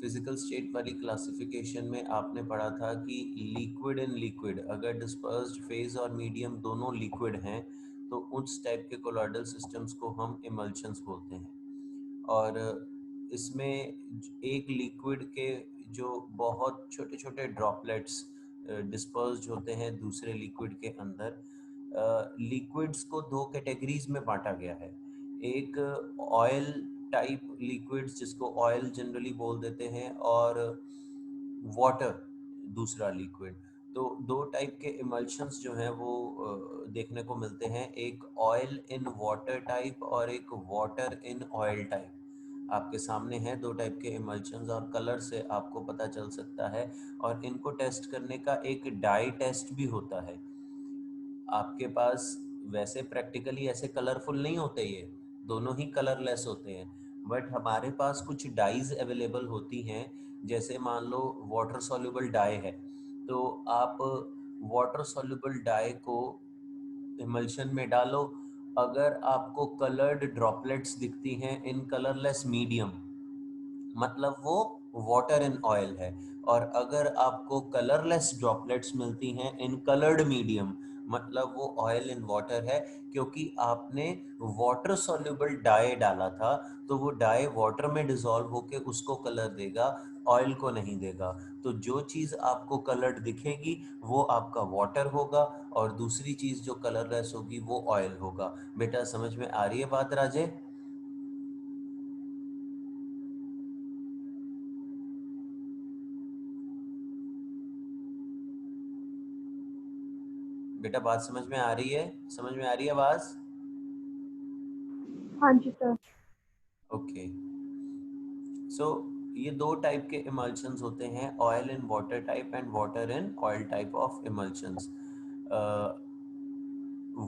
Physical state वाली classification में आपने पढ़ा था कि लिक्विड इन लिक्विड, अगर डिस्पर्स्ड फेज और मीडियम दोनों लिक्विड हैं तो उस टाइप के कोलॉइडल सिस्टम्स को हम इमल्शंस बोलते हैं। और इसमें एक लिक्विड के जो बहुत छोटे छोटे ड्रॉपलेट्स डिस्पर्स्ड होते हैं दूसरे लिक्विड के अंदर, लिक्विड्स को दो कैटेगरीज में बांटा गया है। एक ऑयल टाइप लिक्विड्स जिसको ऑयल जनरली बोल देते हैं, और वाटर दूसरा लिक्विड। तो दो टाइप के इमल्शंस जो हैं वो देखने को मिलते हैं, एक ऑयल इन वाटर टाइप और एक वाटर इन ऑयल टाइप। आपके सामने हैं दो टाइप के इमल्शंस और कलर से आपको पता चल सकता है। और इनको टेस्ट करने का एक डाई टेस्ट भी होता है। आपके पास वैसे प्रैक्टिकली ऐसे कलरफुल नहीं होते, ये दोनों ही कलरलेस होते हैं, बट हमारे पास कुछ डाइज अवेलेबल होती हैं। जैसे मान लो वाटर सॉल्युबल डाई है, तो आप वाटर सॉल्युबल डाई को इमल्शन में डालो। अगर आपको कलर्ड ड्रॉपलेट्स दिखती हैं इन कलरलेस मीडियम, मतलब वो वाटर इन ऑयल है। और अगर आपको कलरलेस ड्रॉपलेट्स मिलती हैं इन कलर्ड मीडियम, मतलब वो ऑयल इन वाटर है, क्योंकि आपने वाटर सॉल्युबल डाई डाला था, तो वो डाई वाटर में डिसॉल्व होके उसको कलर देगा, ऑयल को नहीं देगा। तो जो चीज़ आपको कलर्ड दिखेगी वो आपका वाटर होगा, और दूसरी चीज़ जो कलरलेस होगी वो ऑयल होगा। बेटा समझ में आ रही है बात राजे? बेटा बात समझ में आ रही है? समझ में आ रही है आवाज? हाँ जी सर। ओके। सो ये दो टाइप के इमल्शंस होते हैं, oil in water type and water in oil type of emulsions.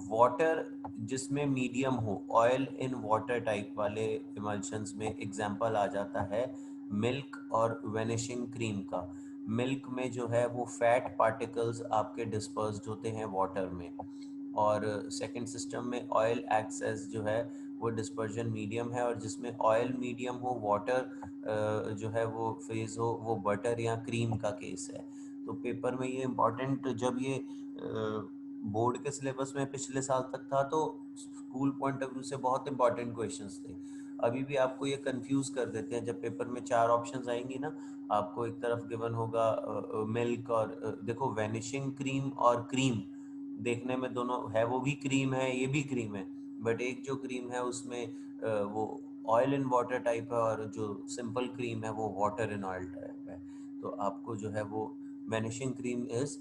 Water जिसमें मीडियम हो, ऑयल इन वाटर टाइप वाले इमल्शंस में एग्जांपल आ जाता है मिल्क और वेनिशिंग क्रीम का। मिल्क में जो है वो फैट पार्टिकल्स आपके डिस्पर्स्ड होते हैं वाटर में, और सेकंड सिस्टम में ऑयल एक्ट्स एज जो है वो डिस्पर्जन मीडियम है, और जिसमें ऑयल मीडियम हो, वाटर जो है वो फेज हो, वो बटर या क्रीम का केस है। तो पेपर में ये इम्पॉर्टेंट, जब ये बोर्ड के सिलेबस में पिछले साल तक था तो स्कूल पॉइंट ऑफ व्यू से बहुत इंपॉर्टेंट क्वेश्चंस थे। अभी भी आपको ये कंफ्यूज कर देते हैं, जब पेपर में चार ऑप्शंस आएंगी ना, आपको एक तरफ गिवन होगा मिल्क, और देखो वेनिशिंग क्रीम और क्रीम देखने में दोनों है, वो भी क्रीम है ये भी क्रीम है, बट एक जो क्रीम है उसमें वो ऑयल इन वाटर टाइप है, और जो सिंपल क्रीम है वो वाटर इन ऑयल टाइप है। तो आपको जो है वो vanishing cream is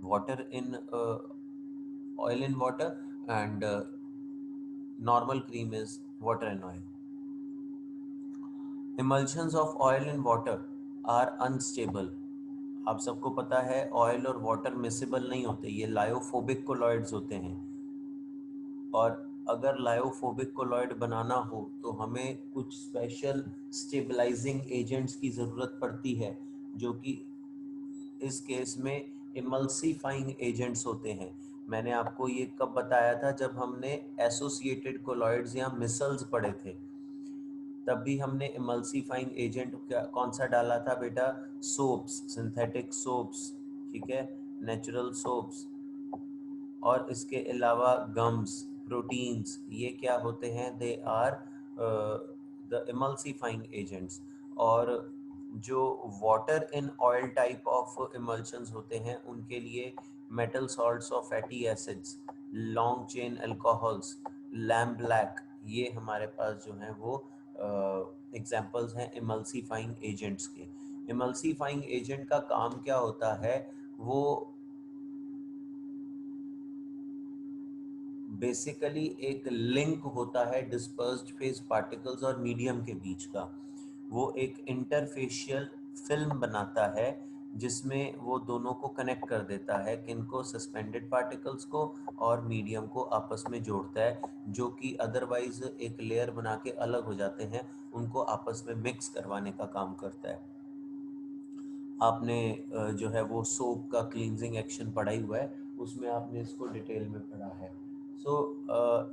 water in oil in water, and normal cream is water in oil. Emulsions of oil in water are unstable। आप सबको पता है ऑयल और वाटर मिसिबल नहीं होते, ये लायोफोबिक कोलॉइड्स होते हैं। और अगर लायोफोबिक कोलॉइड बनाना हो तो हमें कुछ स्पेशल स्टेबलाइजिंग एजेंट्स की ज़रूरत पड़ती है, जो कि इस केस में इमल्सीफाइंग एजेंट्स होते हैं। मैंने आपको ये कब बताया था? जब हमने एसोसिएटेड कोलॉइड्स या मिसल्स पढ़े थे, तब भी हमने इमल्सीफाइंग एजेंट कौन सा डाला था बेटा? सोप्स, सिंथेटिक सोप्स, ठीक है, नेचुरल सोप्स, और इसके अलावा गम्स, प्रोटीन्स, ये क्या होते हैं? They are the emulsifying agents. और जो water in oil type of emulsions होते हैं उनके लिए मेटल सॉल्ट्स और fatty acids, long chain alcohols, lamp black, ये हमारे पास जो हैं वो एग्जाम्पल्स हैं इमल्सीफाइंग एजेंट्स के। इमल्सीफाइंग एजेंट का काम क्या होता है? वो बेसिकली एक लिंक होता है डिस्पर्स्ड फेज पार्टिकल्स और मीडियम के बीच का। वो एक इंटरफेशियल फिल्म बनाता है जिसमें वो दोनों को कनेक्ट कर देता है, किनको? सस्पेंडेड पार्टिकल्स को और मीडियम को आपस में जोड़ता है, जो कि अदरवाइज एक लेयर बना के अलग हो जाते हैं, उनको आपस में मिक्स करवाने का काम करता है। आपने जो है वो सोप का क्लींजिंग एक्शन पढ़ा ही हुआ है, उसमें आपने इसको डिटेल में पढ़ा है। सो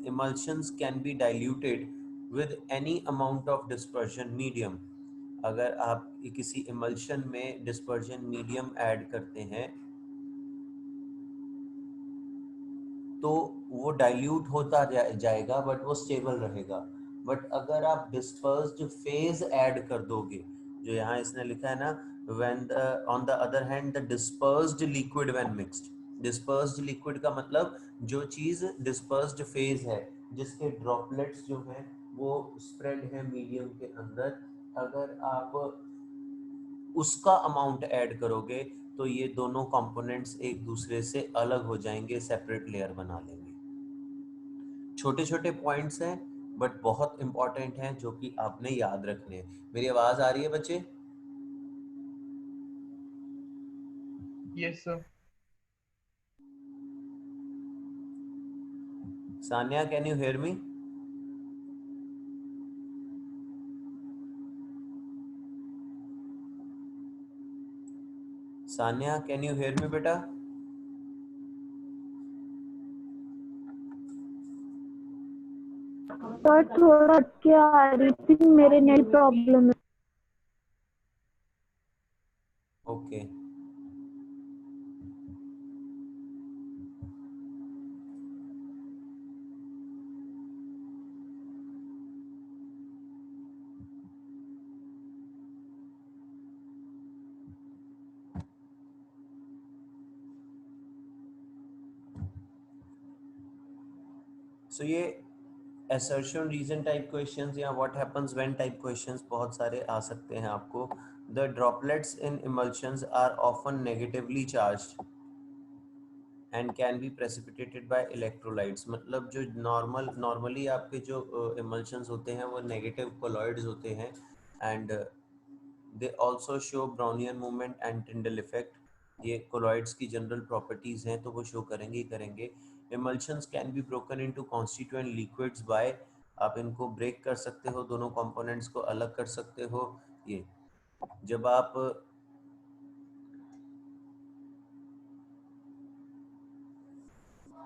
emulsions can be diluted with any amount of dispersion medium, अगर आप किसी इमल्शन में डिस्पर्जन मीडियम ऐड करते हैं तो वो डाइल्यूट होता जाएगा बट वो स्टेबल रहेगा। बट अगर आप डिस्पर्स्ड फेज ऐड कर दोगे, जो यहाँ इसने लिखा है ना, when the on the other hand the dispersed liquid when mixed, dispersed liquid का मतलब जो चीज dispersed phase है, जिसके ड्रॉपलेट्स जो हैं वो स्प्रेड है मीडियम के अंदर, अगर आप उसका अमाउंट ऐड करोगे तो ये दोनों कंपोनेंट्स एक दूसरे से अलग हो जाएंगे, सेपरेट लेयर बना लेंगे। छोटे छोटे पॉइंट्स हैं बट बहुत इंपॉर्टेंट हैं जो कि आपने याद रखने हैं। मेरी आवाज आ रही है बच्चे? Yes sir. Sanya, can you hear me? Sanya, can you hear me बेटा? सर थोड़ा क्या आ रही थी, मेरे नेट प्रॉब्लम है। ओके सो ये assertion reason टाइप क्वेश्चंस या what happens when type questions बहुत सारे आ सकते हैं आपको। The droplets in emulsions are often negatively charged and can be precipitated by electrolytes. मतलब जो नॉर्मली आपके जो इमल्शंस होते हैं वो नेगेटिव कोलॉइड्स होते हैं and they also show Brownian movement and Tyndall effect. ये कोलॉइड्स की जनरल प्रॉपर्टीज हैं तो वो शो करेंगे ही करेंगे। Emulsions can be broken into constituent liquids by, आप इनको ब्रेक कर सकते हो, दोनों कंपोनेंट्स को अलग कर सकते हो। ये जब आप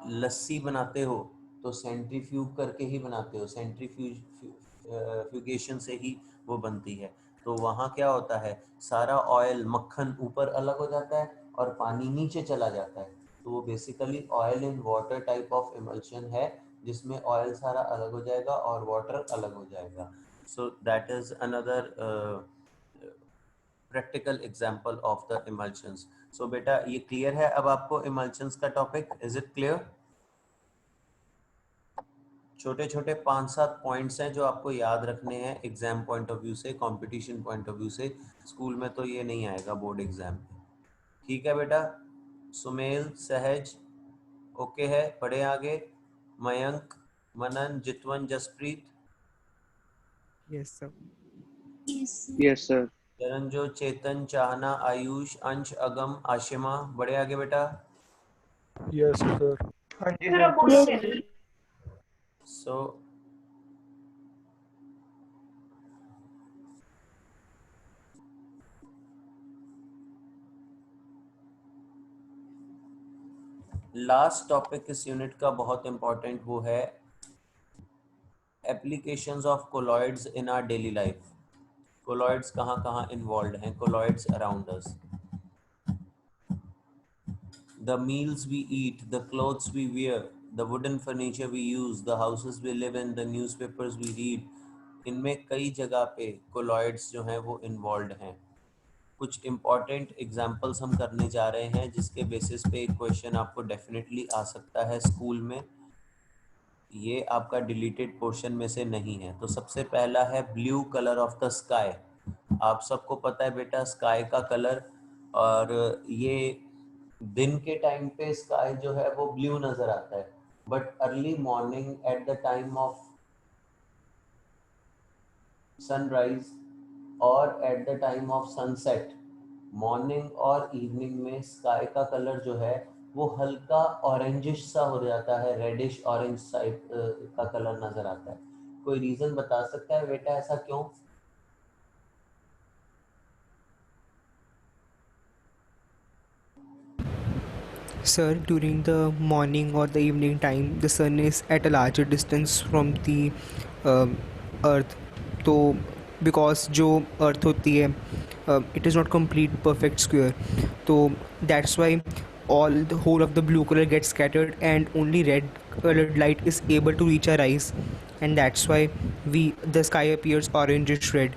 लस्सी बनाते हो तो सेंट्रीफ्यूग करके ही बनाते हो, सेंट्रीफ्यूगेशन से ही वो बनती है। तो वहाँ क्या होता है, सारा ऑयल मक्खन ऊपर अलग हो जाता है और पानी नीचे चला जाता है। तो वो basically oil in water type of emulsion है, जिसमें ऑयल सारा अलग हो जाएगा और वाटर अलग हो जाएगा। So that is another practical example of the emulsions. So बेटा ये क्लियर है अब आपको इमल्शंस का टॉपिक? Is it clear? छोटे छोटे 5-7 पॉइंट्स हैं जो आपको याद रखने हैं एग्जाम पॉइंट ऑफ व्यू से, कंपटीशन पॉइंट ऑफ व्यू से। स्कूल में तो ये नहीं आएगा बोर्ड एग्जाम में। ठीक है बेटा? सुमेल, सहज ओके है? पढ़े आगे। Mayank, Manan, Jitwan, Jaspreet, yes sir. Yes sir. Charanjo, Chetan, Chahna, Ayush, Ansh, Agam, Ashima, बढ़े आगे बेटा। Yes sir. हाँ जी सर। सो लास्ट टॉपिक इस यूनिट का बहुत इंपॉर्टेंट वो है applications of colloids in our daily life. Colloids कहाँ कहाँ इन्वॉल्व हैं? Colloids around us, the meals we eat, the clothes we wear, the wooden furniture we use, the houses we live in, the newspapers we read, इनमें कई जगह पे colloids जो हैं वो इन्वॉल्व हैं। कुछ इम्पॉर्टेंट एग्जांपल्स हम करने जा रहे हैं जिसके बेसिस पे एक क्वेश्चन आपको डेफिनेटली आ सकता है स्कूल में। ये आपका डिलीटेड पोर्शन में से नहीं है। तो सबसे पहला है blue colour of the sky. आप सबको पता है बेटा स्काई का कलर, और ये दिन के टाइम पे स्काई जो है वो ब्लू नजर आता है, but early morning at the time of sunrise और at the time of sunset, morning और इवनिंग में स्काई का कलर जो है वो हल्का ऑरेंजिश सा हो जाता है, रेडिश ऑरेंज टाइप का कलर नजर आता है। कोई रीजन बता सकता है बेटा ऐसा क्यों? Sir, during the morning or the evening time, the sun is at a larger distance from the earth. तो बिकॉज जो अर्थ होती है it is not complete perfect square, तो that's why all the whole of the blue color gets scattered and only red colored light is able to reach our eyes, and that's why the sky appears orangish red,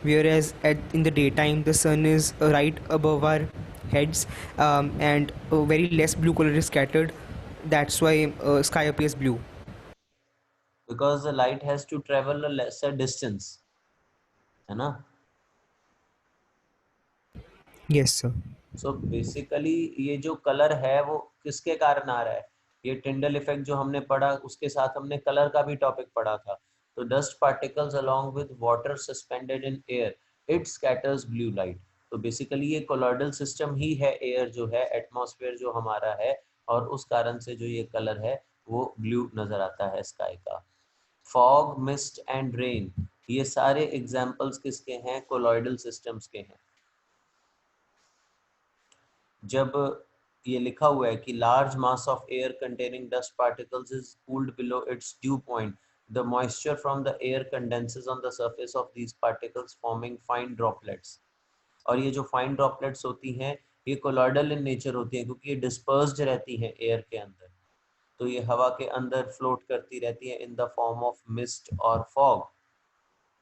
whereas in the daytime the sun is right above our heads, and very less blue color is scattered. That's why sky appears blue. Because the light has to travel a lesser distance, है ना? Yes sir. So basically ये जो colour है वो किसके कारण आ रहा है? ये टिंडल इफेक्ट जो हमने पढ़ा उसके साथ हमने कलर का भी टॉपिक पढ़ा था। तो dust particles along with water suspended in air, it scatters blue light. तो बेसिकली ये कोलॉइडल सिस्टम ही है, एयर जो है, एटमॉस्फेयर जो हमारा है, और उस कारण से जो ये कलर है वो ब्लू नजर आता है स्काई का। फॉग, मिस्ट एंड रेन, ये सारे एग्जाम्पल्स किसके हैं? कोलॉइडल सिस्टम्स के हैं। जब ये लिखा हुआ है कि large mass of air containing dust particles is cooled below it's due point, the moisture from the air condenses on the surface of these particles forming fine droplets. और ये जो फाइन ड्रॉपलेट्स होती हैं ये कोलॉइडल इन नेचर होती हैं, क्योंकि ये डिस्पर्स्ड रहती हैं एयर के अंदर, तो ये हवा के अंदर फ्लोट करती रहती है इन द फॉर्म ऑफ मिस्ट और फॉग।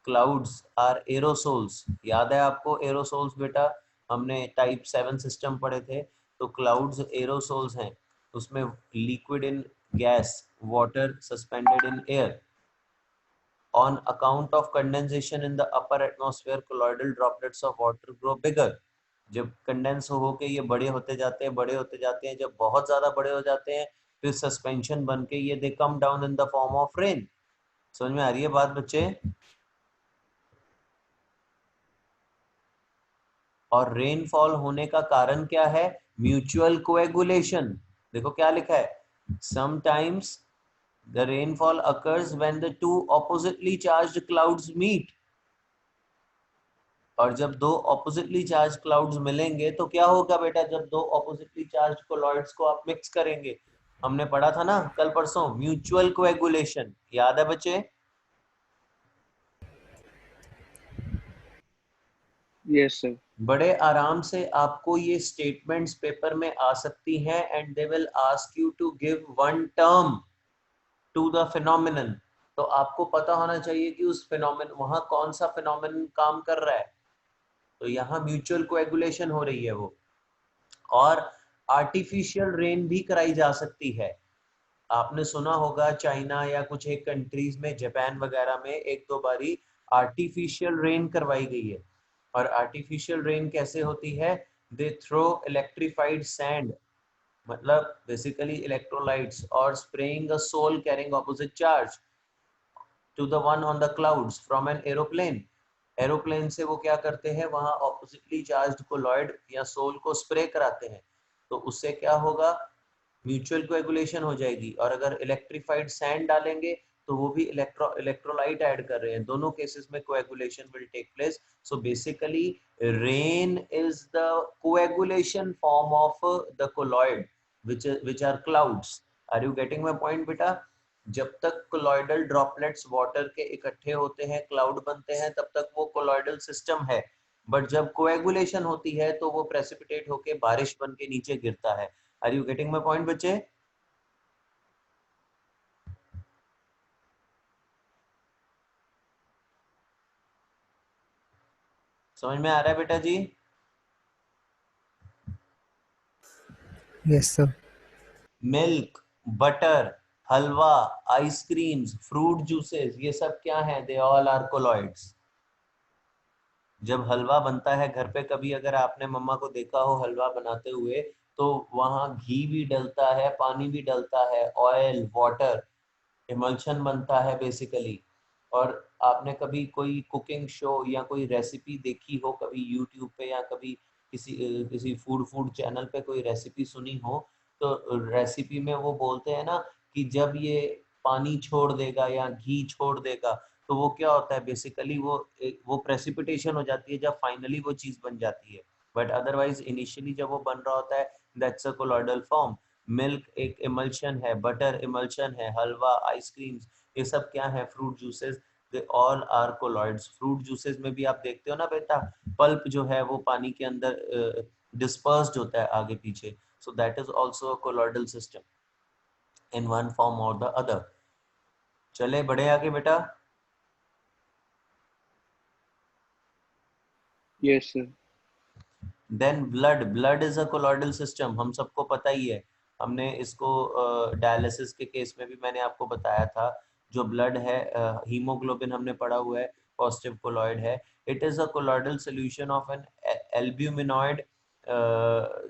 क्लाउड्स आर एरोसोल्स, याद है आपको एरोसोल्स बेटा? हमने टाइप 7 सिस्टम पढ़े थे। तो क्लाउड्स एरोसोल्स हैं, उसमें liquid in gas, water suspended in air. On account of condensation in the upper atmosphere, colloidal droplets of water grow bigger. जब कंडेंस हो के ये बड़े होते जाते हैं, बड़े होते जाते हैं, जब बहुत ज्यादा बड़े हो जाते हैं फिर सस्पेंशन बन के ये they come down in the form of rain. समझ में आ रही है बात बच्चे? और रेनफॉल होने का कारण क्या है? Mutual coagulation. देखो क्या लिखा है, sometimes the rainfall occurs when the two oppositely charged clouds meet. और जब दो ऑपोजिटली चार्ज क्लाउड्स मिलेंगे तो क्या होगा बेटा? जब दो ऑपोजिटली चार्ज कोलॉइड्स को आप मिक्स करेंगे, हमने पढ़ा था ना कल परसों, म्यूचुअल कोएगुलेशन, याद है बच्चे? Yes, sir. बड़े आराम से आपको ये स्टेटमेंट्स पेपर में आ सकती हैं, and they will ask you to give one term to the phenomenon. तो आपको पता होना चाहिए कि उस फिनोमिनन, वहां कौन सा फिनोमिनन काम कर रहा है। तो यहाँ म्यूचुअल कोएगुलेशन हो रही है वो। और आर्टिफिशियल रेन भी कराई जा सकती है। आपने सुना होगा चाइना या कुछ एक कंट्रीज में, जापान वगैरह में एक दो बारी आर्टिफिशियल रेन करवाई गई है। और आर्टिफिशियल रेन कैसे होती है? दे थ्रो इलेक्ट्रिफाइड सैंड, मतलब बेसिकली इलेक्ट्रोलाइट्स, और spraying a sol carrying opposite charge to the one on the clouds from an aeroplane. Aeroplane से वो क्या करते हैं, वहां ऑपोजिटली चार्ज्ड कोलॉइड या सोल को स्प्रे कराते हैं। तो उससे क्या होगा? म्यूचुअल कोएगुलेशन हो जाएगी। और अगर इलेक्ट्रिफाइड सैंड डालेंगे तो वो भी इलेक्ट्रोलाइट ऐड कर रहे हैं, दोनों केसेस में coagulation will take place. So basically rain is the coagulation form of the colloid which are clouds. Are you getting my point बेटा? जब तक कोलॉइडल ड्रॉपलेट्स वाटर के इकट्ठे होते हैं, क्लाउड बनते हैं, तब तक वो कोलॉइडल सिस्टम है। बट जब कोएगुलेशन होती है तो वो प्रेसिपिटेट होके बारिश बन के नीचे गिरता है। Are you getting my point बच्चे? समझ में आ रहा है बेटा जी? Yes sir. Milk, butter, halwa, ice creams, fruit juices, ये सब क्या हैं? They all are colloids. जब हलवा बनता है घर पे, कभी अगर आपने मम्मा को देखा हो हलवा बनाते हुए, तो वहां घी भी डलता है, पानी भी डलता है, ऑयल, वाटर, इमल्शन बनता है बेसिकली। और आपने कभी कोई कुकिंग शो या कोई रेसिपी देखी हो कभी यूट्यूब पे, या कभी किसी फूड चैनल पे कोई रेसिपी सुनी हो, तो रेसिपी में वो बोलते हैं ना कि जब ये पानी छोड़ देगा या घी छोड़ देगा तो वो क्या होता है? बेसिकली वो प्रेसिपिटेशन हो जाती है जब फाइनली वो चीज बन जाती है। बट अदरवाइज इनिशियली जब वो बन रहा होता है, that's a colloidal form. Milk एक इमल्शन है, बटर इमल्शन है, हलवा, आइसक्रीम्स, ये सब क्या है? Fruit juices. They all are colloids. Fruit juices में भी आप देखते हो ना बेटा, पल्प जो है वो पानी के अंदर डिस्पर्स्ड होता है आगे पीछे, so that is also a colloidal system in one form और द अदर। चले बढ़े आगे बेटा। Yes, sir. Then blood is a colloidal system, हम सबको पता ही है, हमने इसको डायलिसिस के केस में भी मैंने आपको बताया था। जो ब्लड है, हीमोग्लोबिन हमने पढ़ा हुआ है, पॉजिटिव कोलॉइड है। It is a colloidal solution of an albuminoid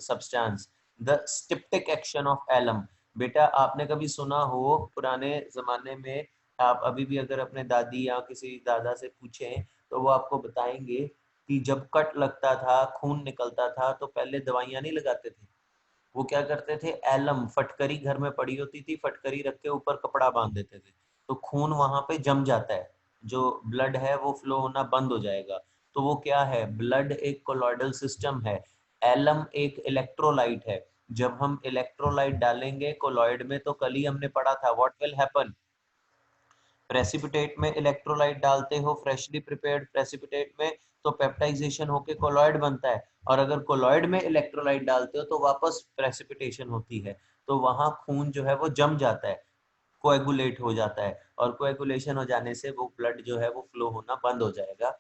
substance, the styptic action of alum. बेटा आपने कभी सुना हो पुराने जमाने में, आप अभी भी अगर अपने दादी या किसी दादा से पूछें तो वो आपको बताएंगे कि जब कट लगता था, खून निकलता था, तो पहले दवाइयां नहीं लगाते थे, वो क्या करते थे, एलम, फटकरी घर में पड़ी होती थी, फटकरी रख के ऊपर कपड़ा बांध देते थे, तो खून वहां पे जम जाता है, जो ब्लड है वो फ्लो होना बंद हो जाएगा। तो वो क्या है, ब्लड एक कोलॉइडल सिस्टम है, एलम एक इलेक्ट्रोलाइट है। जब हम इलेक्ट्रोलाइट डालेंगे कोलॉइड में, तो कल ही हमने पढ़ा था व्हाट विल हैपन, प्रेसिपिटेट में इलेक्ट्रोलाइट डालते हो, फ्रेशली प्रिपेयर्ड प्रेसिपिटेट में, तो पेप्टाइजेशन होके कोलॉइड बनता है, और अगर कोलॉइड में इलेक्ट्रोलाइट डालते हो तो वापस प्रेसिपिटेशन होती है, तो वहां खून जो है वो जम जाता है, कोएगुलेट हो जाता है, और कोएगुलेशन हो जाने से वो ब्लड जो है वो फ्लो होना बंद हो जाएगा।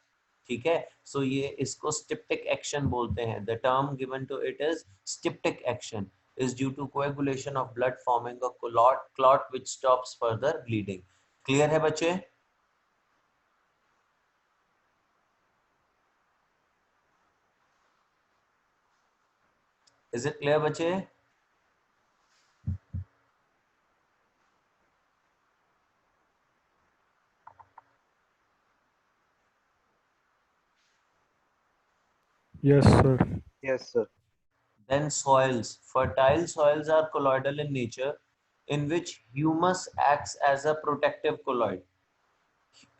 ठीक है, सो ये इसको स्टिप्टिक एक्शन बोलते हैं। The term given to it is styptic action is due to coagulation of blood forming a clot which stops further bleeding. Clear है बच्चे? इज इट क्लियर बच्चे? Yes, sir. Yes, sir. Then soils. Fertile soils are colloidal in nature, in which humus acts as a protective colloid.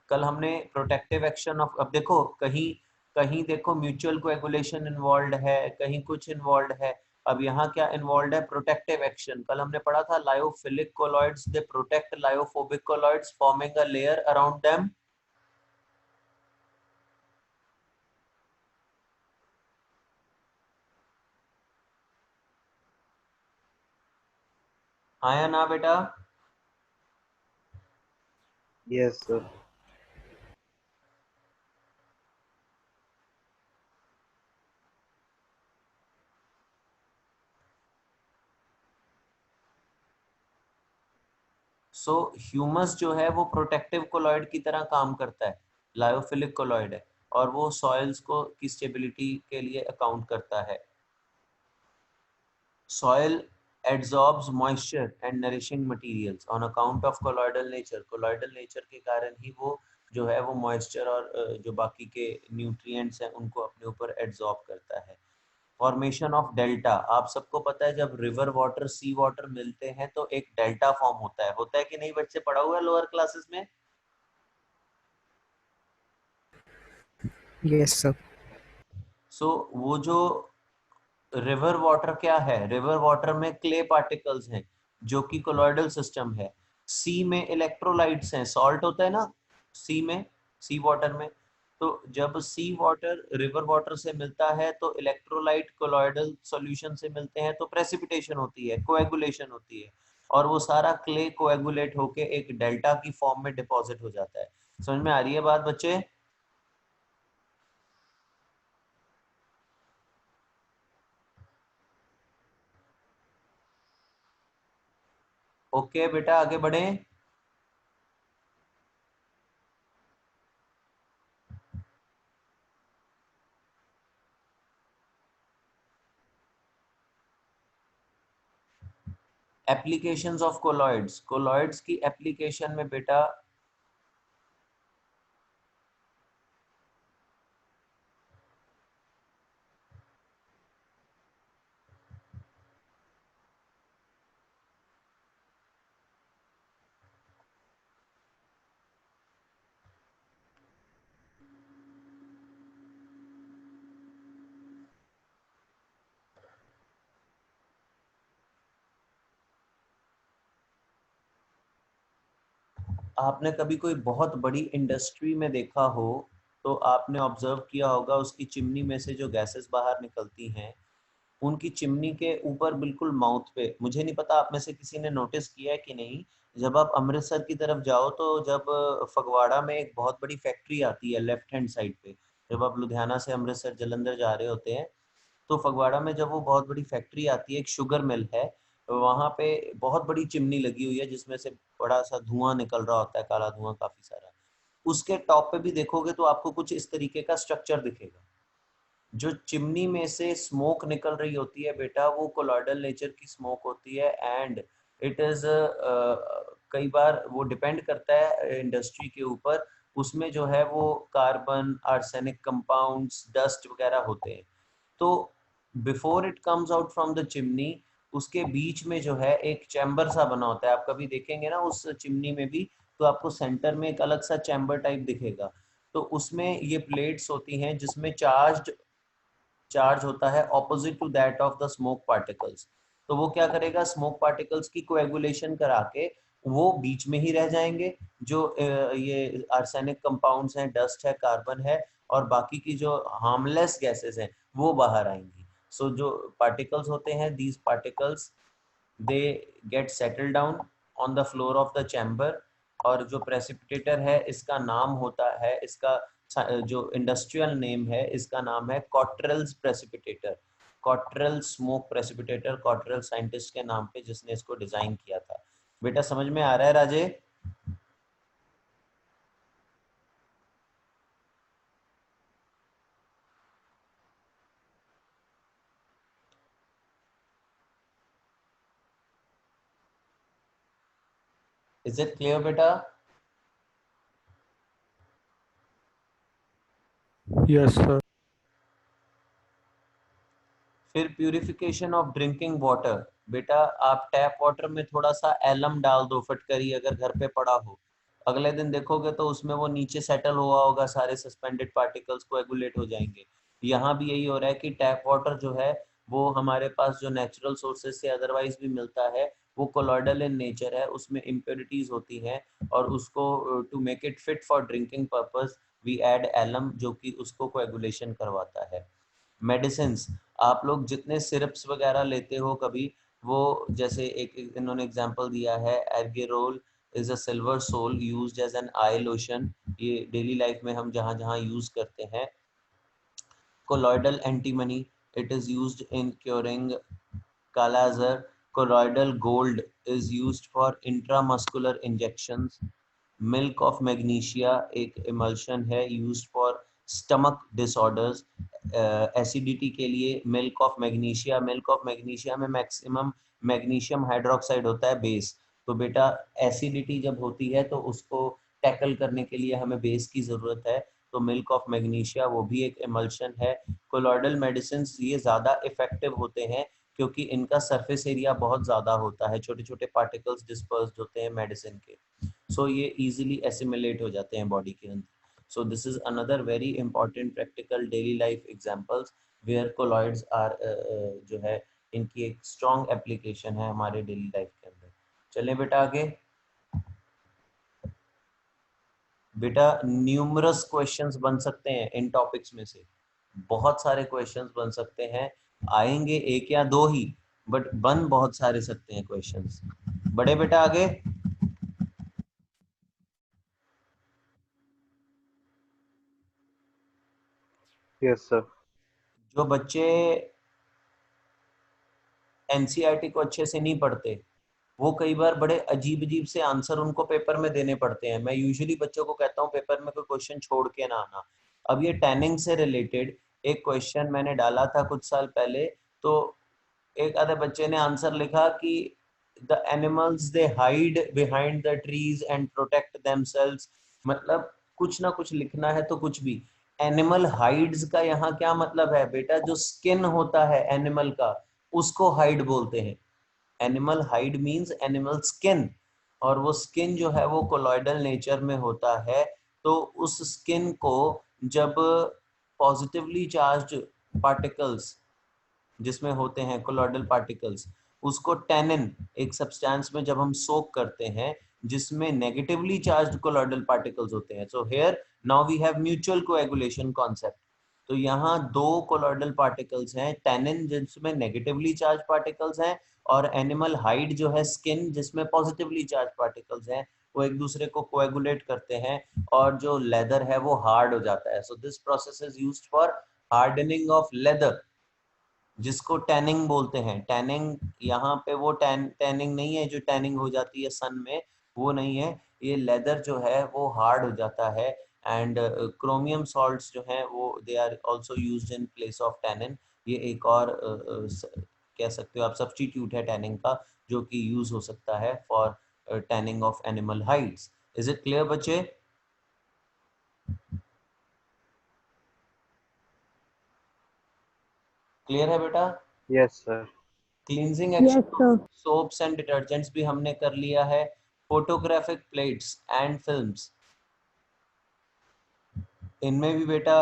कल हमने protective action of, अब देखो कहीं कहीं देखो म्यूचुअल कोएगुलेशन इन्वॉल्व है, कहीं कुछ इन्वॉल्व है, अब यहाँ क्या इन्वॉल्व है, प्रोटेक्टिव एक्शन। कल हमने पढ़ा था lyophilic colloids they protect lyophobic colloids forming a layer around them. आया ना बेटा? Yes, sir. सो ह्यूमस जो है वो प्रोटेक्टिव कोलॉइड की तरह काम करता है, लायोफिलिक कोलॉइड है, और वो सॉइल्स को की स्टेबिलिटी के लिए अकाउंट करता है। Soil absorbs moisture and nourishing materials on account of colloidal nature. colloidal nature के कारण ही वो जो है वो मॉइस्चर और जो बाकी के न्यूट्रिएंट्स हैं उनको अपने ऊपर एब्जॉर्ब करता है। फॉर्मेशन ऑफ डेल्टा, आप सबको पता है जब रिवर वाटर सी वाटर मिलते हैं तो एक डेल्टा फॉर्म होता है कि नहीं बच्चे, पढ़ा हुआ है लोअर क्लासेस में? Yes, sir. सो वो जो रिवर वाटर क्या है, रिवर वाटर में क्ले पार्टिकल्स हैं जो कि कोलॉइडल सिस्टम है। सी में इलेक्ट्रोलाइट्स हैं, सॉल्ट होता है ना सी में, सी वाटर में, तो जब सी वाटर रिवर वाटर से मिलता है तो इलेक्ट्रोलाइट कोलॉइडल सॉल्यूशन से मिलते हैं, तो प्रेसिपिटेशन होती है, कोएगुलेशन होती है, और वो सारा क्ले कोएगुलेट होके एक डेल्टा की फॉर्म में डिपॉजिट हो जाता है। समझ में आ रही है बात बच्चे? ओके बेटा आगे बढ़े। एप्लीकेशंस ऑफ कोलॉइड्स, कोलॉइड्स की एप्लीकेशन में बेटा आपने कभी कोई बहुत बड़ी इंडस्ट्री में देखा हो तो आपने ऑब्जर्व किया होगा उसकी चिमनी में से जो गैसेस बाहर निकलती हैं, उनकी चिमनी के ऊपर बिल्कुल माउथ पे, मुझे नहीं पता आप में से किसी ने नोटिस किया है कि नहीं, जब आप अमृतसर की तरफ जाओ तो जब फगवाड़ा में एक बहुत बड़ी फैक्ट्री आती है लेफ्ट हैंड साइड पे, जब आप लुधियाना से अमृतसर जलंधर जा रहे होते हैं तो फगवाड़ा में जब वो बहुत बड़ी फैक्ट्री आती है, एक शुगर मिल है, वहाँ पे बहुत बड़ी चिमनी लगी हुई है जिसमें से बड़ा सा धुआं निकल रहा होता है, काला धुआं काफी सारा। उसके टॉप पे भी देखोगे तो आपको कुछ इस तरीके का स्ट्रक्चर दिखेगा। जो चिमनी में से स्मोक निकल रही होती है बेटा, वो कोलॉइडल नेचर की स्मोक होती है एंड इट इज कई बार वो डिपेंड करता है इंडस्ट्री के ऊपर, उसमें जो है वो कार्बन, आर्सेनिक कंपाउंड्स, डस्ट वगैरह होते हैं। तो before it comes out from the chimney, उसके बीच में जो है एक चैम्बर सा बना होता है, आप कभी देखेंगे ना उस चिमनी में भी, तो आपको सेंटर में एक अलग सा चैम्बर टाइप दिखेगा। तो उसमें ये प्लेट्स होती हैं जिसमें चार्ज होता है opposite to that of the smoke particles. तो वो क्या करेगा, स्मोक पार्टिकल्स की कोएगुलेशन करा के वो बीच में ही रह जाएंगे, जो ये आर्सेनिक कंपाउंड्स हैं, डस्ट है, कार्बन है, और बाकी की जो हार्मलेस गैसेस हैं वो बाहर आएंगी। सो जो पार्टिकल्स होते हैं, these particles they get settle down on the floor of the chamber, और जो प्रेसिपिटेटर है इसका नाम होता है, इसका जो इंडस्ट्रियल नेम है इसका नाम है Cottrell's precipitator, Cottrell smoke precipitator, Cottrell scientist के नाम पे जिसने इसको डिजाइन किया था। बेटा समझ में आ रहा है राजे? इज इट क्लियर बेटा? Yes, sir. फिर प्यूरिफिकेशन ऑफ ड्रिंकिंग वाटर, बेटा आप टैप वाटर में थोड़ा सा एलम डाल दो फटकरी, अगर घर पे पड़ा हो, अगले दिन देखोगे तो उसमें वो नीचे सेटल हुआ होगा, सारे सस्पेंडेड पार्टिकल्स कोएगुलेट हो जाएंगे। यहाँ भी यही हो रहा है कि टैप वाटर जो है वो हमारे पास जो नेचुरल सोर्सेज से अदरवाइज भी मिलता है, वो कोलॉइडल इन नेचर है, उसमें इम्प्योरिटीज होती हैं, और उसको to make it fit for drinking purpose we add alum, जो कि उसको कोएगुलेशन करवाता है। मेडिसिन, आप लोग जितने सिरप्स वगैरह लेते हो कभी, वो जैसे एक इन्होंने एग्जांपल दिया है, argyrol is a silver sol used as an eye lotion, ये डेली लाइफ में हम जहाँ जहाँ यूज करते हैं। Colloidal antimony, it is used in curing kala azar. Colloidal gold is used for intramuscular injections. Milk of magnesia एक इमल्शन है used for stomach disorders, acidity के लिए milk of magnesia, milk of magnesia में मैक्सिमम मैग्नीशियम हाइड्रोक्साइड होता है base. तो बेटा acidity जब होती है तो उसको टैकल करने के लिए हमें बेस की ज़रूरत है, तो मिल्क ऑफ मैग्नीशिया वो भी एक इमल्शन है। कोलॉइडल मेडिसिन ये ज़्यादा इफेक्टिव होते हैं क्योंकि इनका सरफेस एरिया बहुत ज़्यादा होता है, छोटे छोटे पार्टिकल्स डिस्पर्स्ड होते हैं मेडिसिन के, सो ये इजीली एसिमिलेट हो जाते हैं बॉडी के अंदर। So this is another very important practical daily life examples where colloids are जो है इनकी एक स्ट्रॉन्ग एप्लीकेशन है हमारे डेली लाइफ के अंदर। चलें बेटा आगे। बेटा न्यूमरस क्वेश्चंस बन सकते हैं इन टॉपिक्स में से, बहुत सारे क्वेश्चंस बन सकते हैं, आएंगे एक या दो ही, बट बन बहुत सारे सकते हैं क्वेश्चंस। बड़े बेटा आगे। Yes, sir. जो बच्चे एनसीईआरटी को अच्छे से नहीं पढ़ते, वो कई बार बड़े अजीब अजीब से आंसर उनको पेपर में देने पड़ते हैं। मैं यूजुअली बच्चों को कहता हूँ पेपर में कोई क्वेश्चन छोड़ के ना आना। अब ये टैनिंग से रिलेटेड एक क्वेश्चन मैंने डाला था कुछ साल पहले, तो एक आधे बच्चे ने आंसर लिखा कि the animals they hide behind the trees and protect themselves. मतलब कुछ ना कुछ लिखना है तो कुछ भी। एनिमल हाइड्स का यहाँ क्या मतलब है बेटा, जो स्किन होता है एनिमल का उसको हाइड बोलते हैं। Animal hide means animal skin, और वो स्किन जो है वो कोलॉइडल नेचर में होता है। तो उस स्किन को जब पॉजिटिवली चार्ज्ड पार्टिकल्स जिसमें होते हैं कोलॉइडल पार्टिकल्स, उसको टैनिन एक सब्सटेंस में जब हम सोक करते हैं, जिसमें नेगेटिवली चार्ज्ड कोलॉइडल पार्टिकल्स होते हैं. So here now we have mutual coagulation concept. तो यहाँ दो कोलॉइडल पार्टिकल्स हैं, टैनिन जिसमें नेगेटिवली चार्ज पार्टिकल्स हैं और एनिमल हाइड जो है स्किन जिसमें पॉजिटिवली चार्ज पार्टिकल्स हैं, वो एक दूसरे को कोएगुलेट करते हैं और जो लेदर है वो हार्ड हो जाता है. So this process is used for hardening of leather, जिसको टैनिंग बोलते हैं. टैनिंग यहाँ पे वो टैनिंग नहीं है जो टैनिंग हो जाती है सन में, वो नहीं है. ये लेदर जो है वो हार्ड हो जाता है. एंड क्रोमियम सॉल्ट्स जो हैं वो they are also used in place of tannin. ये एक और कह सकते हो आप सब्स्टिट्यूट है टैनिंग का, जो कि यूज हो सकता है for tanning of animal hides. Is it clear बच्चे? क्लियर है बेटा? Yes, sir. Cleansing Yes, action sir. Soaps and detergents भी हमने कर लिया है. फोटोग्राफिक प्लेट्स एंड फिल्म्स, इनमें भी बेटा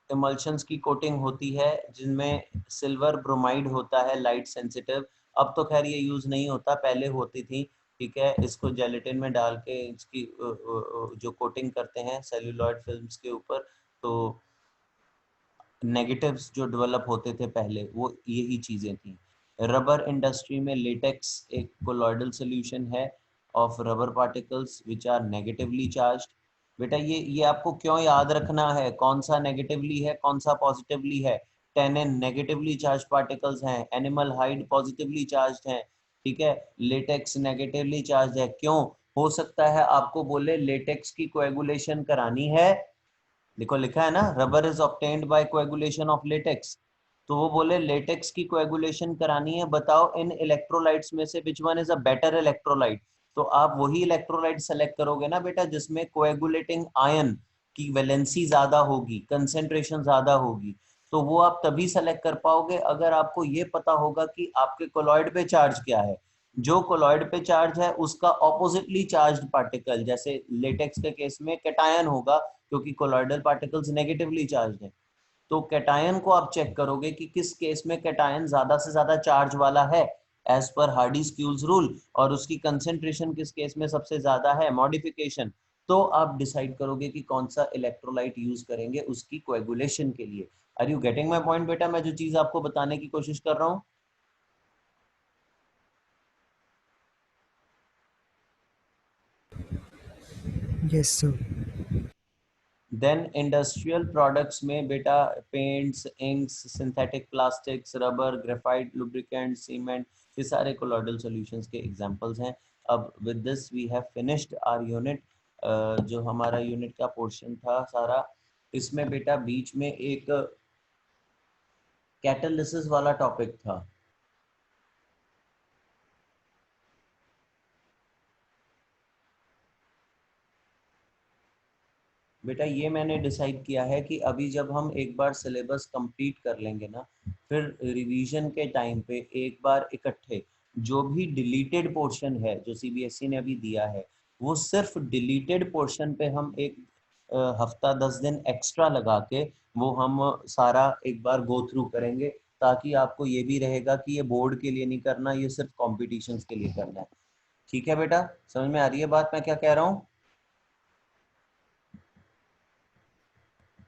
इमल्शंस की कोटिंग होती है जिनमें सिल्वर ब्रोमाइड होता है, लाइट सेंसिटिव. अब तो खैर ये यूज नहीं होता, पहले होती थी. ठीक है, इसको जेलेटिन में डाल के इसकी जो कोटिंग करते हैं सेल्यूलॉइड फिल्म्स के ऊपर, तो नेगेटिव्स जो डेवलप होते थे पहले वो यही चीज़ें थी. रबर इंडस्ट्री में लेटेक्स एक कोलॉइडल सॉल्यूशन है of rubber particles which are negatively charged. बेटा ये आपको क्यों याद रखना है, कौन सा नेगेटिवली है कौन सा पॉजिटिवली है? टेनिन नेगेटिवली चार्ज पार्टिकल्स हैं, एनिमल हाइड पॉजिटिवली चार्ज्ड हैं. ठीक है, लेटेक्स नेगेटिवली चार्ज है. क्यों? हो सकता है आपको बोले लेटेक्स की कोएगुलेशन करानी है, देखो लिखा है ना, rubber is obtained by coagulation of latex. तो वो बोले लेटेक्स की कोएगुलेशन करानी है, बताओ इन इलेक्ट्रोलाइट्स में से which one is a better electrolyte. तो आप वही इलेक्ट्रोलाइट सेलेक्ट करोगे ना बेटा जिसमें कोएगुलेटिंग आयन की वैलेंसी ज्यादा होगी, कंसेंट्रेशन ज्यादा होगी. तो वो आप तभी सेलेक्ट कर पाओगे अगर आपको ये पता होगा कि आपके कोलॉइड पे चार्ज क्या है. जो कोलॉइड पे चार्ज है उसका ऑपोजिटली चार्ज्ड पार्टिकल, जैसे लेटेक्स के केस में कैटायन होगा क्योंकि कोलॉइडल पार्टिकल्स नेगेटिवली चार्ज्ड हैं. तो कैटायन को आप चेक करोगे कि किस केस में कैटायन ज्यादा से ज्यादा चार्ज वाला है एज पर हार्डी-स्क्यूल्स रूल, और उसकी कंसेंट्रेशन किस केस में सबसे ज्यादा है, मॉडिफिकेशन. तो आप डिसाइड करोगे कि कौन सा इलेक्ट्रोलाइट यूज करेंगे उसकी कोएगुलेशन के लिए. Are you getting my point बेटा? मैं जो चीज आपको बताने की कोशिश कर रहा हूँ. Yes, sir. Then industrial products में बेटा paints, inks, synthetic plastics, rubber, graphite, lubricant, cement, ये सारे कोलॉइडल सॉल्यूशंस के एग्जांपल्स हैं. अब with this we have finished our unit. जो हमारा यूनिट का पोर्शन था सारा, इसमें बेटा बीच में एक कैटालिसिस वाला टॉपिक था. बेटा ये मैंने डिसाइड किया है कि अभी जब हम एक बार सिलेबस कंप्लीट कर लेंगे ना, फिर रिवीजन के टाइम पे एक बार इकट्ठे जो भी डिलीटेड पोर्शन है जो सीबीएसई ने अभी दिया है, वो सिर्फ डिलीटेड पोर्शन पे हम एक हफ्ता 10 दिन एक्स्ट्रा लगा के वो हम सारा एक बार गो थ्रू करेंगे, ताकि आपको ये भी रहेगा कि ये बोर्ड के लिए नहीं करना, ये सिर्फ कॉम्पिटिशन्स के लिए करना है. ठीक है बेटा, समझ में आ रही है बात मैं क्या कह रहा हूँ?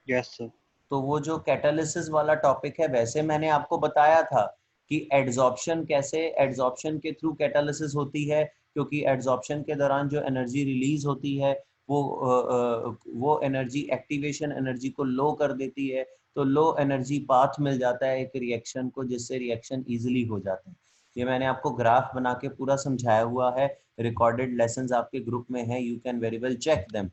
Yes, sir. तो वो जो कैटालिसिस वाला टॉपिक है, वैसे मैंने आपको बताया था कि एड्सॉर्प्शन कैसे, एड्सॉर्प्शन के थ्रू कैटालिसिस होती है, क्योंकि एड्सॉर्प्शन के दौरान जो एनर्जी रिलीज होती है वो एनर्जी एक्टिवेशन एनर्जी को लो कर देती है. तो लो एनर्जी पाथ मिल जाता है एक रिएक्शन को, जिससे रिएक्शन इजीली हो जाता है. ये मैंने आपको ग्राफ बना के पूरा समझाया हुआ है, रिकॉर्डेड लेसन्स आपके ग्रुप में है, you can very well check them.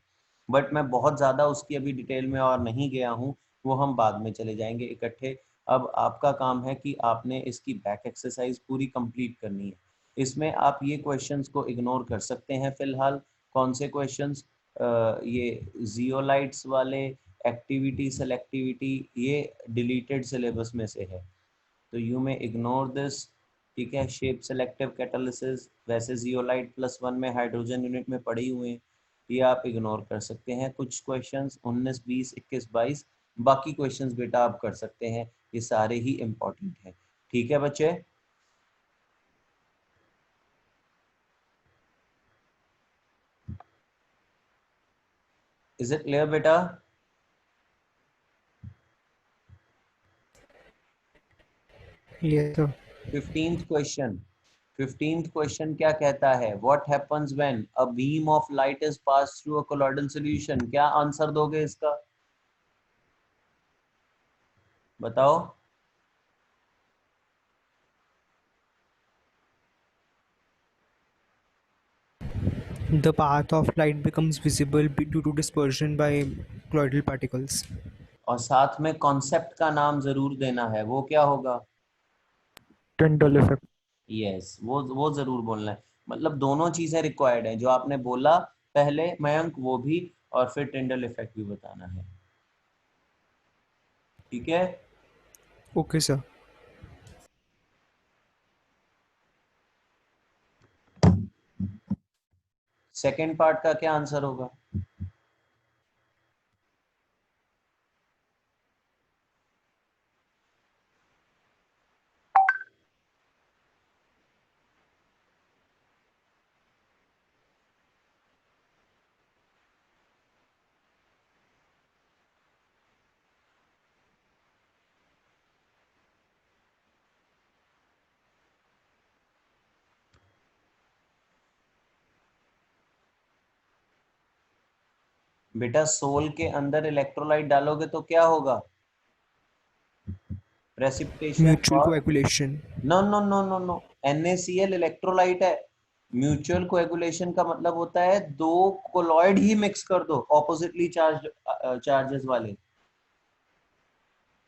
But मैं बहुत ज़्यादा उसकी अभी डिटेल में और नहीं गया हूँ, वो हम बाद में चले जाएंगे इकट्ठे. अब आपका काम है कि आपने इसकी बैक एक्सरसाइज पूरी कंप्लीट करनी है. इसमें आप ये क्वेश्चंस को इग्नोर कर सकते हैं फिलहाल. कौन से क्वेश्चंस? ये जियोलाइट्स वाले, एक्टिविटी सेलेक्टिविटी, ये डिलीटेड सिलेबस में से है, तो यू में इग्नोर दिस. ठीक है, शेप सेलेक्टिव कैटालिसिस वैसे जियोलाइट +1 में हाइड्रोजन यूनिट में पड़े हुए हैं, ये आप इग्नोर कर सकते हैं. कुछ क्वेश्चंस 19, 20, 21, 22, बाकी क्वेश्चंस बेटा आप कर सकते हैं, ये सारे ही इम्पोर्टेंट हैं. ठीक है बच्चे? इज इट क्लियर बेटा? Yes, sir. 15th क्वेश्चन क्या कहता है? What happens when a beam of light is pass through a colloidal solution? क्या आंसर दोगे इसका? बताओ। The path of light becomes visible due to dispersion by colloidal particles. और साथ में कॉन्सेप्ट का नाम जरूर देना है, वो क्या होगा? Tyndall effect. यस, वो जरूर बोलना है। मतलब दोनों चीजें रिक्वायर्ड है जो आपने बोला पहले मयंक, वो भी, और फिर टिंडल इफेक्ट भी बताना है। ठीक है? Okay, sir. सेकेंड पार्ट का क्या आंसर होगा? बेटा सोल के अंदर इलेक्ट्रोलाइट डालोगे तो क्या होगा? प्रेसिपिटेशन Mutual और coagulation. No no no no no, NaCl electrolyte है। म्यूचुअल कोएगुलेशन का मतलब होता है दो कोलॉइड ही मिक्स कर दो, ऑपोजिटली चार्जेस वाले।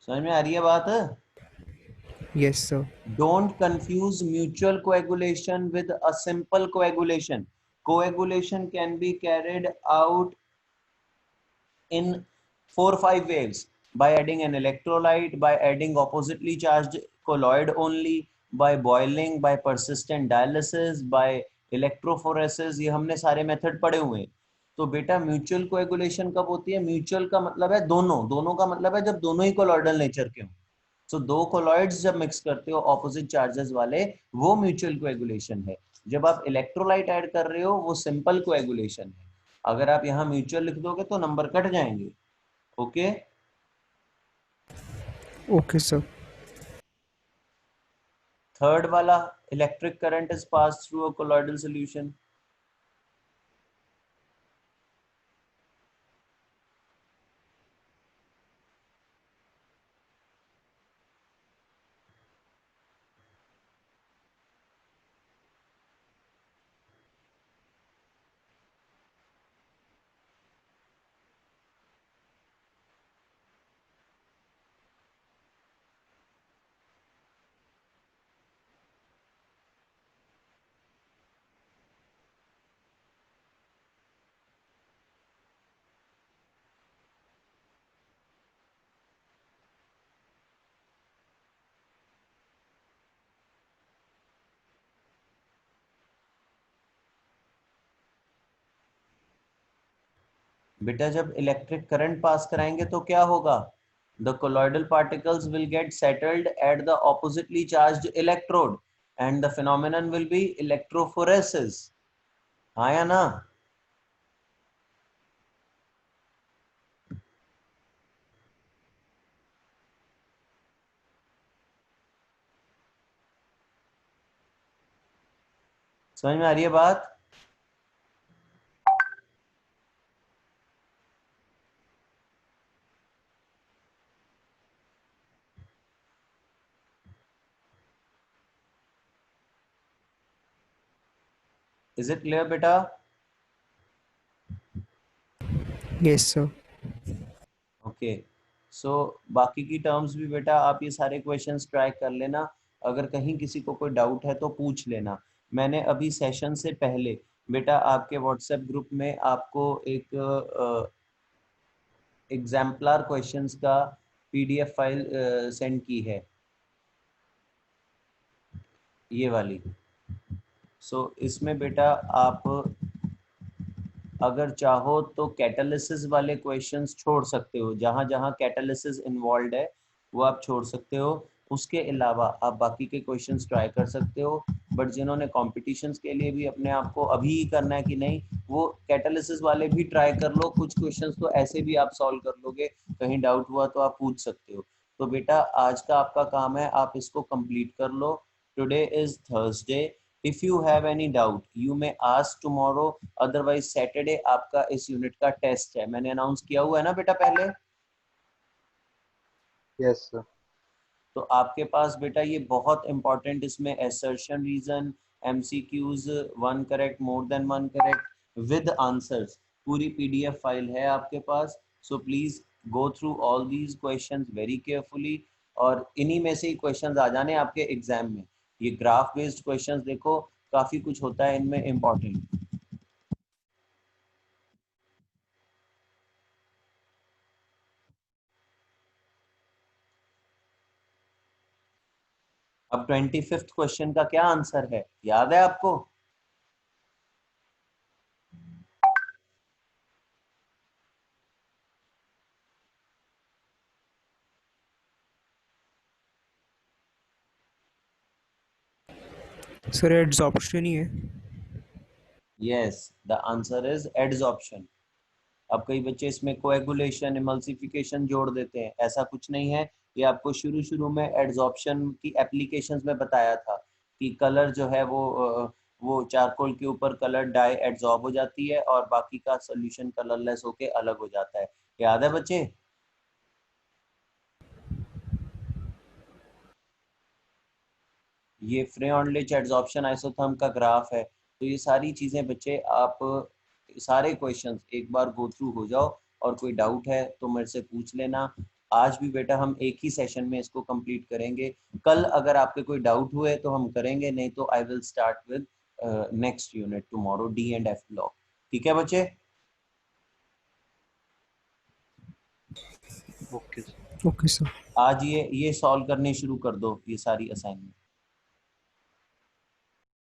समझ में आ रही है बात? Yes, sir. Don't confuse mutual coagulation with a simple coagulation. Coagulation can be carried out in 4 or 5 ways: by adding an electrolyte, by adding oppositely charged colloid only, by boiling, by persistent dialysis, by electrophoresis। ये हमने सारे method पढ़े हुए हैं। तो बेटा mutual coagulation कब होती है? म्यूचुअल का मतलब है दोनों, दोनों का मतलब है जब दोनों ही कोलॉइडल नेचर के हों। सो दो कोलॉइड्स जब मिक्स करते हो ऑपोजिट चार्जेस वाले, वो म्यूचुअल कोएगुलेशन है। जब आप इलेक्ट्रोलाइट ऐड कर रहे हो वो सिंपल कोएगुलेशन है। अगर आप यहाँ म्यूचुअल लिख दोगे तो नंबर कट जाएंगे। ओके? Okay, sir. थर्ड वाला, electric current is pass through a colloidal solution. बेटा जब इलेक्ट्रिक करंट पास कराएंगे तो क्या होगा? The colloidal particles will get settled at the oppositely charged electrode and the phenomenon will be electrophoresis। हाँ या ना? समझ में आ रही है बात? Is it clear बेटा? Yes, sir. ओके, सो बाकी की टर्म्स भी बेटा आप ये सारे क्वेश्चंस ट्राई कर लेना। अगर कहीं किसी को कोई डाउट है तो पूछ लेना। मैंने अभी सेशन से पहले बेटा आपके व्हाट्सएप ग्रुप में आपको एक एग्जाम्पलर क्वेश्चंस का PDF फाइल सेंड की है, ये वाली। सो इसमें बेटा आप अगर चाहो तो कैटालिसिस वाले क्वेश्चंस छोड़ सकते हो, जहां जहां कैटालिसिस इन्वॉल्व है वो आप छोड़ सकते हो। उसके अलावा आप बाकी के क्वेश्चंस ट्राई कर सकते हो। बट जिन्होंने कॉम्पिटिशन्स के लिए भी अपने आप को अभी ही करना है कि नहीं, वो कैटालिसिस वाले भी ट्राई कर लो, कुछ क्वेश्चंस तो ऐसे भी आप सॉल्व कर लोगे, कहीं डाउट हुआ तो आप पूछ सकते हो। तो बेटा आज का आपका काम है, आप इसको कंप्लीट कर लो। Today is Thursday, if you have any doubt you may ask tomorrow, otherwise Saturday आपका इस यूनिट का टेस्ट है। मैंने अनाउंस किया हुआ है ना बेटा पहले? Yes, sir. तो आपके पास बेटा ये बहुत इंपॉर्टेंट, इसमें assertion reason, MCQs, one correct, more than one correct with answers, पूरी पीडीएफ फाइल है आपके पास। So please go through all these questions very carefully, और इन्हीं में से ही क्वेश्चंस आ जाने आपके एग्जाम में। ये ग्राफ बेस्ड क्वेश्चंस देखो, काफी कुछ होता है इनमें इम्पोर्टेंट। अब 25th क्वेश्चन का क्या आंसर है, याद है आपको? सर एड्सॉर्प्शन ही है। Yes, the answer is adsorption. अब कई बच्चे इसमें कोएगुलेशन, इमल्सिफिकेशन जोड़ देते हैं, ऐसा कुछ नहीं है। ये आपको शुरू शुरू में एडसॉर्प्शन की एप्लीकेशंस में बताया था कि कलर जो है वो चारकोल के ऊपर कलर डाई एडसॉर्ब हो जाती है और बाकी का सोल्यूशन कलरलेस होके अलग हो जाता है। याद है बच्चे? ये फ्रेऑनलिच एडसॉर्प्शन आइसोथर्म का ग्राफ है। तो ये सारी चीजें बच्चे आप सारे क्वेश्चंस एक बार गो थ्रू हो जाओ, और कोई डाउट है तो मेरे से पूछ लेना। आज भी बेटा हम एक ही सेशन में इसको कंप्लीट करेंगे। कल अगर आपके कोई डाउट हुए तो हम करेंगे, नहीं तो I will start with next unit tomorrow, D and F block. ठीक है बच्चे? Okay, sir. Okay sir. आज ये सॉल्व करने शुरू कर दो, ये सारी असाइनमेंट।